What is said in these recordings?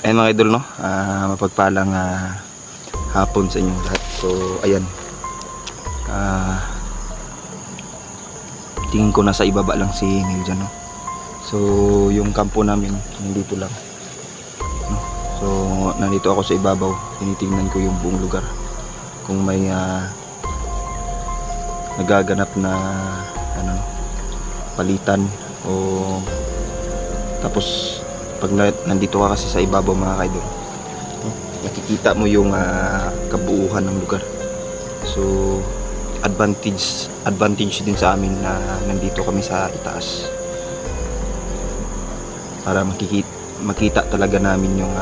Ayan mga idol, no? Mapagpalang hapon sa inyong lahat. So ayan, tingin ko nasa ibaba lang si Neil dyan, no? So yung kampo namin nandito lang, no? So nandito ako sa ibabaw, tinitingnan ko yung buong lugar kung may nagaganap na ano, palitan o tapos pag nandito ka kasi sa ibabaw mga kaidol, no? Nakikita mo yung kabuuhan ng lugar. So advantage din sa amin na nandito kami sa itaas para makita talaga namin yung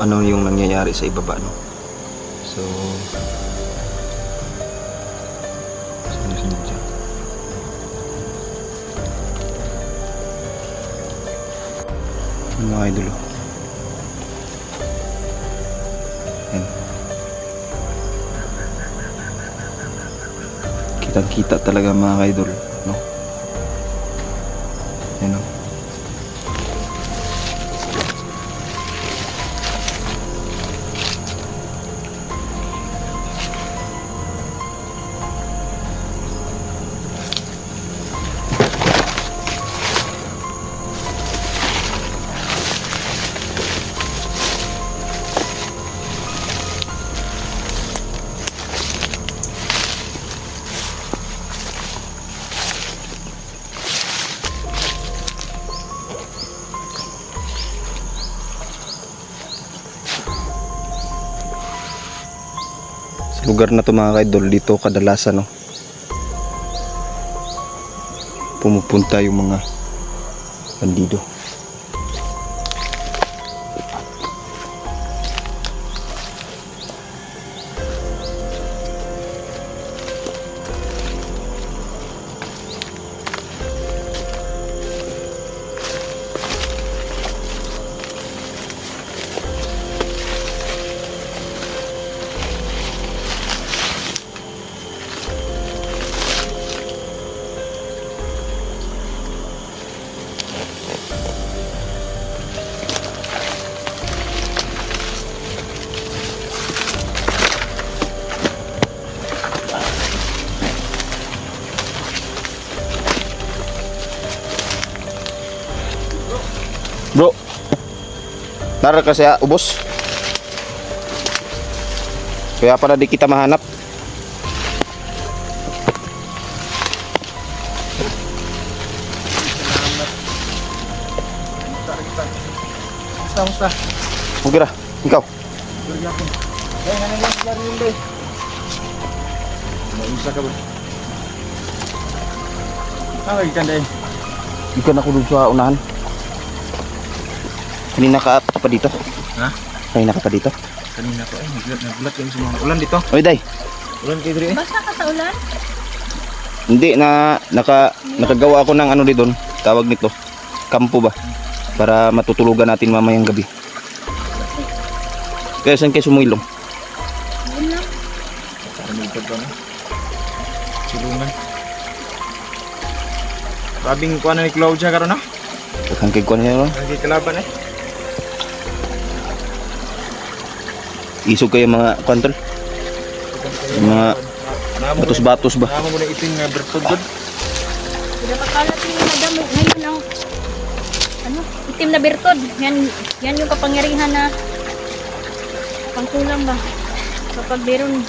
ano yung nangyayari sa ibaba, no? So sunod dyan. Mga idol, yan. Kitang kita talaga mga idol, no? Yan, no? Lugar na to mga kaidol, dito kadalasan, no, pumupunta yung mga bandido. Bro, nara kasi ubos. Kaya pala di kita mahanap. Musta? Okay ra, ikaw. Musta ka ba? Ay, kanday. Ikan ako dun sa unahan. Kanina ka pa dito? Ha? Kanina ka pa dito? Kanina ko ay nagulat yung mga ulan dito. Oy, day. Ulan kayo diri. Basta ka sa ulan? Hindi na nakagawa ako ng ano dito, tawag nito, kampo ba? Para matutulugan natin mamayang gabi. Kaya saan kayo sumulong? Yun lang. Kanina pa na. Silungan. Rabing kuha na ni Claudia karon na. Saan kayo kuha niya, no? Lagi kalaban eh. Isog kayo mga kontrol. Mga batos-batos ba? Namo mo na iting bertod god. Hindi makalat yung madami. Ngayon ang ano, itim na bertod. Yan yung kapangyarihan na pangkulang ba. Kapag meron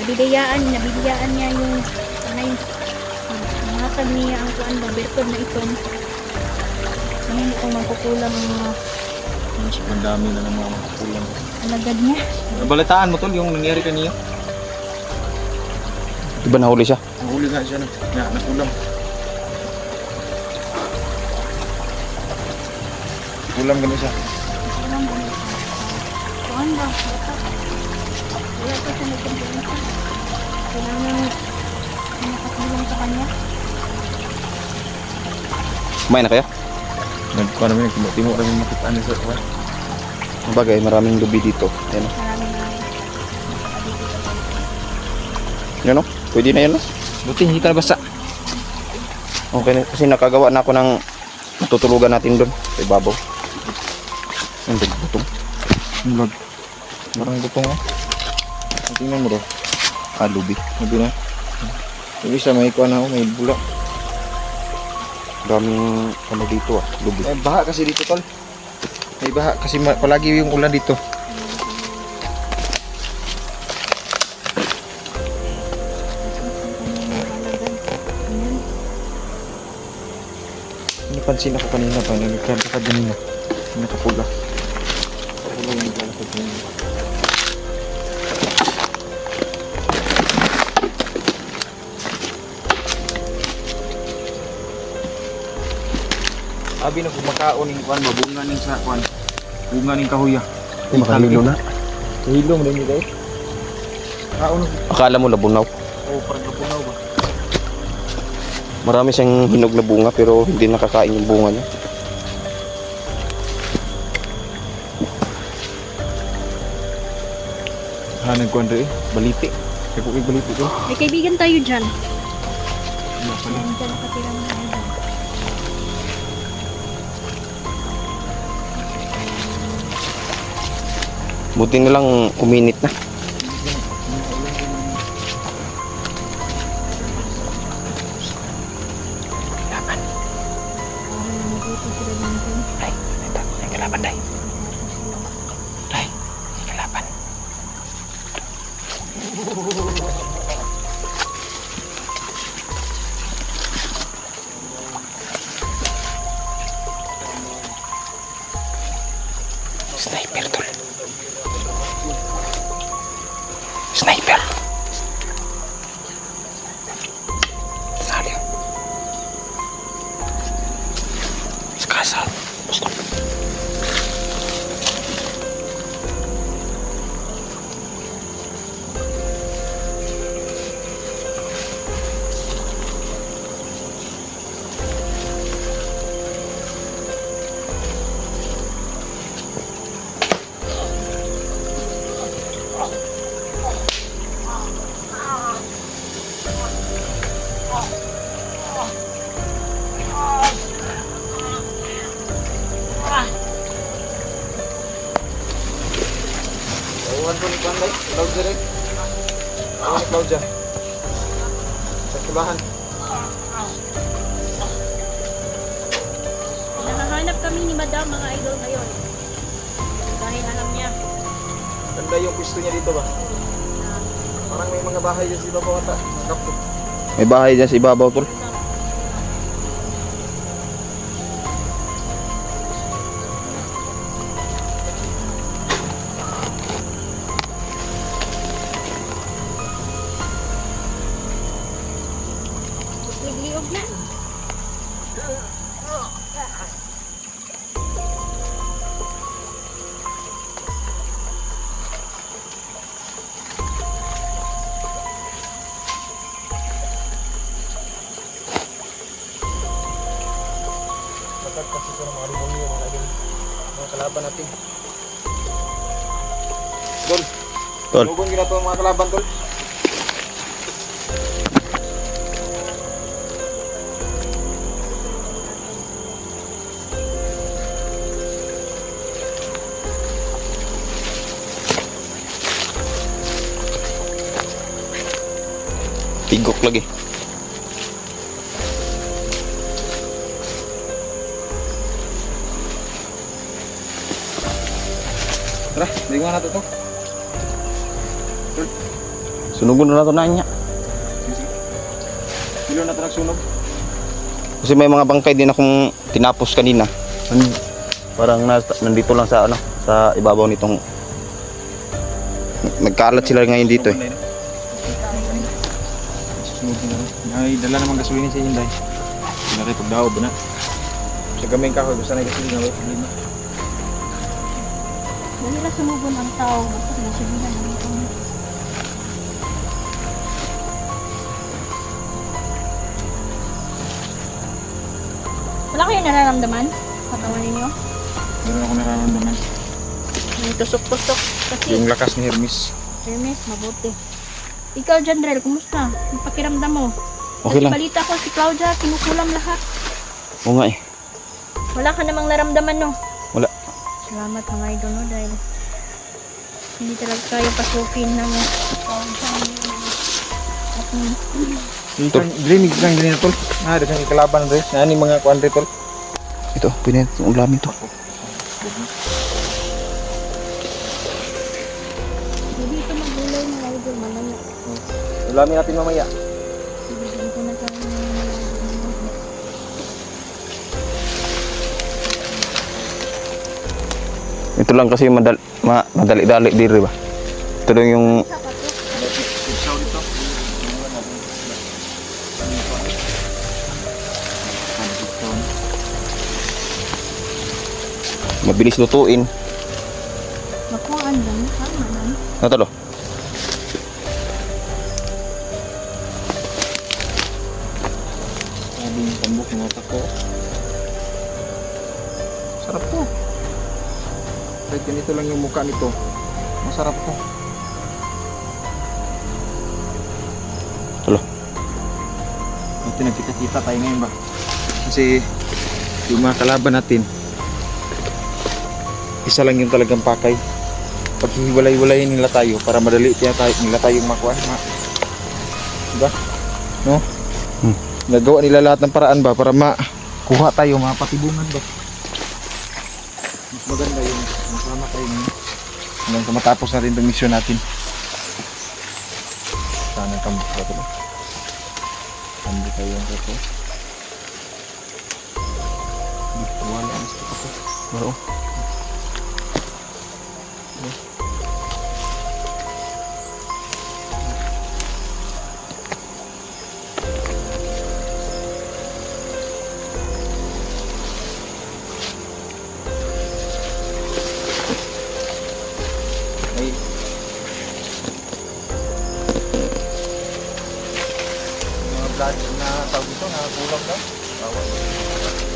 nabibiyaan niya yung anay. Mahatag niya ang kuan ba bertod na itom. Ngayon kung magkukulang ang mga Ang dami na ng mga makukulang. alagad niya. Nabalitaan mo tol yung nangyari kaniya. Di ba nahuli siya? Nahuli nga siya na. Nga, nakulang. Kulang gano'n siya. Kulang ba? Kuan ba? Wala pa siya nagpapalita. Kailangan nakatulong sa kanya. Kumain na kayo? Nagkuha namin, timo kami makitaan niya sa kuha. Bagay, maraming lubi dito. Yan, no? Maraming Yan, no? Pwede na yan, no? Buti, hindi ka nabasa. Okay na, kasi nakagawa na ako ng matutulugan natin doon sa ibabaw. Ang butong. Bulag. Parang gutong oh. Tingnan mo daw. Lubi. Sabi na. Yung isa may kuha na may bula. Daming ano dito lubi. May baha kasi dito tol. May baha kasi palagi yung ulan dito. Napansin ako kanina pa, nagkakad kanina. Nakapula. Nakapula yung nagkakad kanina. Abi na kumakaon ng kuan, mabunga ning sa kuan. Bunga ning kahuya. Makahilo na. Kahilo mo din dito. Kaon. Akala mo labunaw. Oh, parang napunaw ba? Marami siyang hinog na bunga pero hindi nakakain yung bunga niya. Nagkuan rin. Baliti. Kaya ko baliti ko. May kaibigan tayo dyan. Ano pala? Dyan nakatira mga idol. Buti na lang uminit na. Mabuti sila dyan. Ay, ito. May kalaban, Day. Day, may kalaban. Sniper, tol. Sniper. Sali. Skasal. Gusto. Awan ko ni Panday. Cloud direct. Awan ni Cloud dyan. Sa kibahan. Nahahanap kami ni Madam mga idol ngayon. Dahil alam niya. Ganda yung pwesto niya dito ba? Parang may mga bahay dyan sa ibabaw ata. Kapto. May bahay dyan sa ibabaw, tol. Liog na. Matag kasi ito ng mga demonyo, mga idol. Mga kalaban natin. Dol. Tol. Lugon gina ito ang mga kalaban, Dol. Tigok lagi. Tara, lingon na ito. Sunugon na ito na niya. Ilo na ito nagsunog. Kasi may mga bangkay din akong tinapos kanina. Parang nandito lang sa sa ibabaw nitong nagkalat sila ngayon dito eh. Sunugin na. Ay, dala naman gasolina sa inday. Pinari pagdaob na. Sa gamay ka gusto na gasolina, wait, lima. Dali na sumugon ang tao. Basta nasibihan namin kami. Wala kayo nararamdaman? Katawan ninyo? Meron ako nararamdaman. May tusok-tusok. Kasi, Yung lakas ni Hermes. Hermes, mabuti. Ikaw, Jandrel, kumusta? Ang pakiramdam mo? Okay lang. Balita ko si Claudia, kinukulam lahat. Oo nga eh. Wala ka namang naramdaman, no? Wala. Salamat mga idol no dahil hindi talaga kaya pasukin ng Grinig lang din ito tol. Ah, dagang ikalaban rin. Nani mga kuan rin tol. Ito, pinit ang ulamin to. Hindi ito magulay mga idol mamaya. Ulamin natin mamaya. Dito na tayo Ito lang kasi madali-dali diri ba. Ito lang yung Isaw dito. mabilis lutuin. makuhaan lang. Tama lang. Ano to lo? Sabi ng tambok ng otak ko. Sarap to. Kahit ganito lang yung mukha nito. Masarap to. Tulo. Buti nagkita-kita tayo ngayon ba? Kasi yung mga kalaban natin, isa lang yung talagang pakay. Pag hiwalay-walayin nila tayo para madali nila tayong makuha. Diba? No? Nagawa nila lahat ng paraan ba para makuha tayo, mapatibungan ba? Mas maganda yung masama tayo ngayon. Hanggang sa matapos natin itong mission natin. Sana kambok ba ito ba? Kambok tayo yung ito. Wala ang gusto ko. Oo. Ay. Mga vlog na tawag ito, nakakulang na.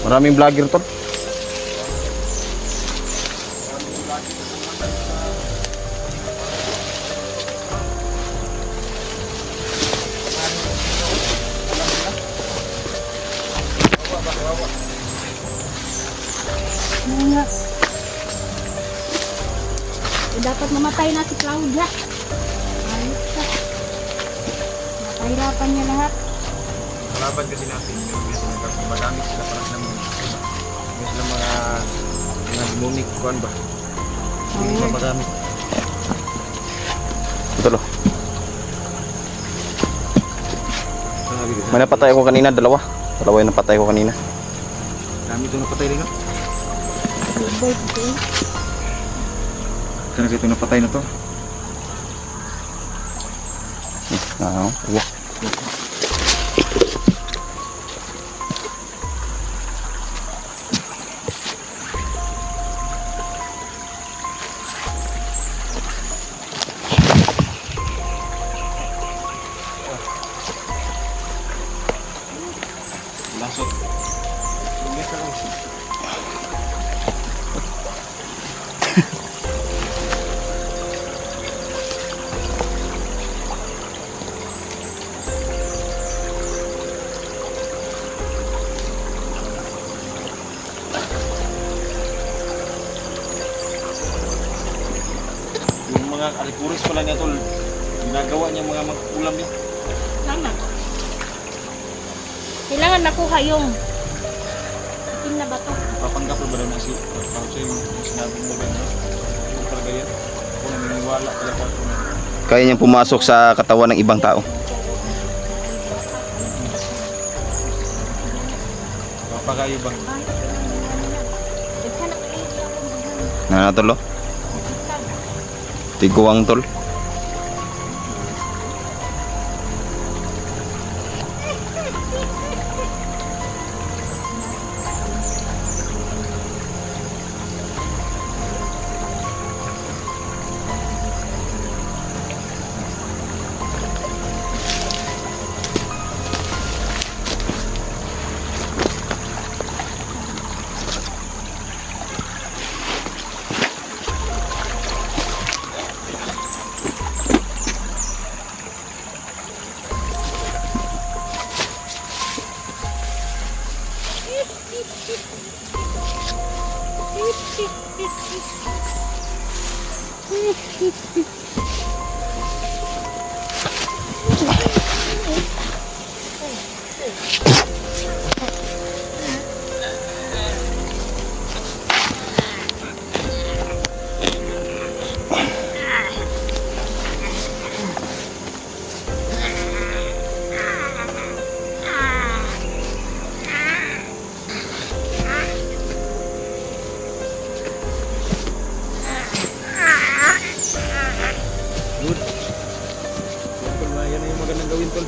Maraming vlogger to. Ano nga? Dapat mamatay na si Claudia. Ayos ka. Napahirapan niya lahat. Kalaban kasi natin yung kasi magamit sila para sa mga yung sila mga demonic kuan ba? Hindi sila magamit. Ito lo. Sabi ko. May napatay ko kanina, dalawa. Dalawa yung napatay ko kanina. Dami itong napatay rin no? Birthday. Kasi itong napatay na to. Oo. Wow. Lasot. Hindi ka lang. Yung mga alikuris pala niya tol, ginagawa niya mga magkulam niya. Tama. Kailangan nakuha yung itim na bato. Papanggap na ba na si Paucho yung sinabi mo ba na yung talaga yan? Ako naniniwala talaga ako na Kaya niyang pumasok sa katawan ng ibang tao. papagayo ba? Na tol lo? Tiguang tol. Good. Yan na yung magandang gawin, tol.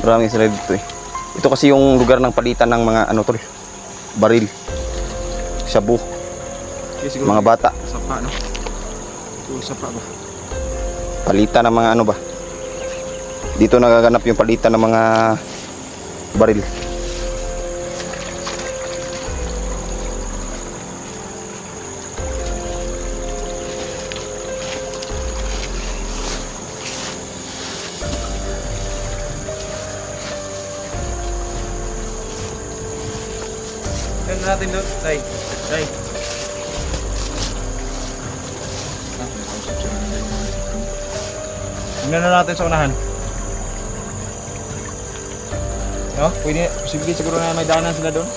Maraming sila dito eh. Ito kasi yung lugar ng palitan ng mga ano tol, baril, shabu, mga bata. Sapa, no? Ito, sapa ba? Palitan ng mga ano ba? Dito nagaganap yung palitan ng mga baril. Tignan natin doon. Tay. Tignan na natin sa unahan. No? Pwede, posible siguro na may daanan sila doon.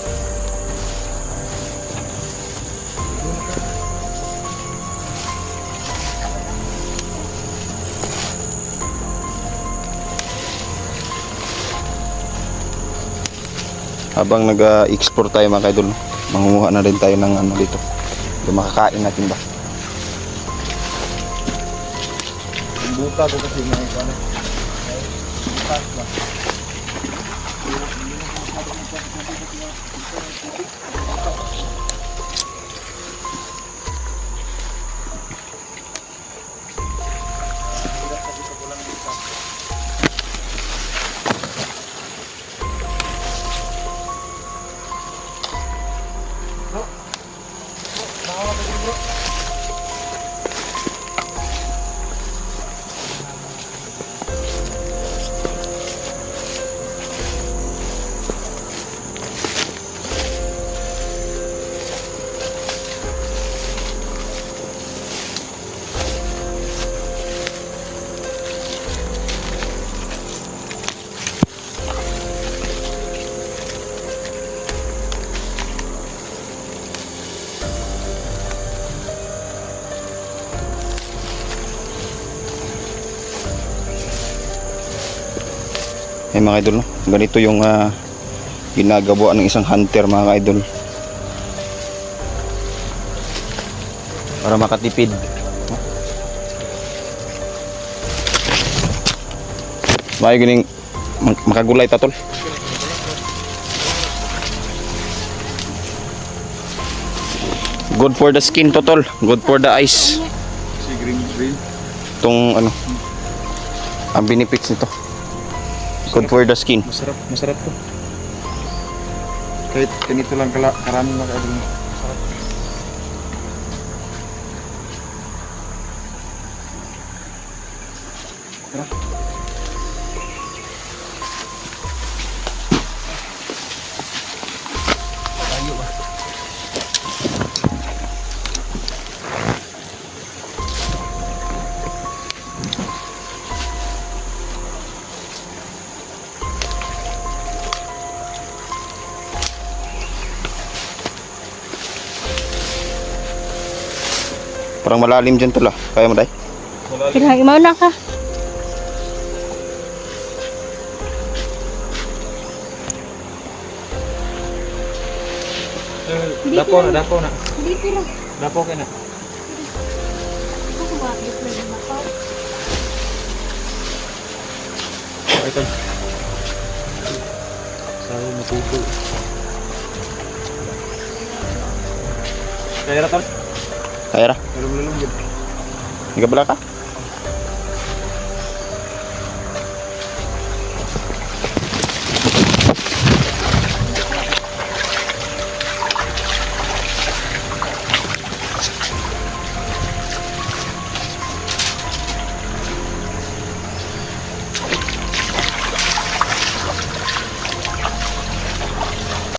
Habang nag-explore tayo mga kaidol, mangunguha na rin tayo ng ano dito. Yung makakain natin ba? Ang buta ko kasi may ano. Butas ba? Eh mga idol, no? Ganito yung ginagawa ng isang hunter mga idol para makatipid. May gining makagulay ta tol. Good for the skin to tol, good for the eyes. Si green. Itong ano, ang benefits nito. Good for the skin. Masarap to. Kahit ganito lang karami mga kaidol. Masarap. Tara. Tayo ba? Parang malalim dyan tol ah. Kaya mo day? Kailangan imaw na ka. Dapo na, dapo na. Dito lang. Dapo ka na. Ako ba? Dito lang ako. Ito. Sabi matuto. Kaya na tol. Kaya ra. Lulong-lulong yun. Nagabala ka?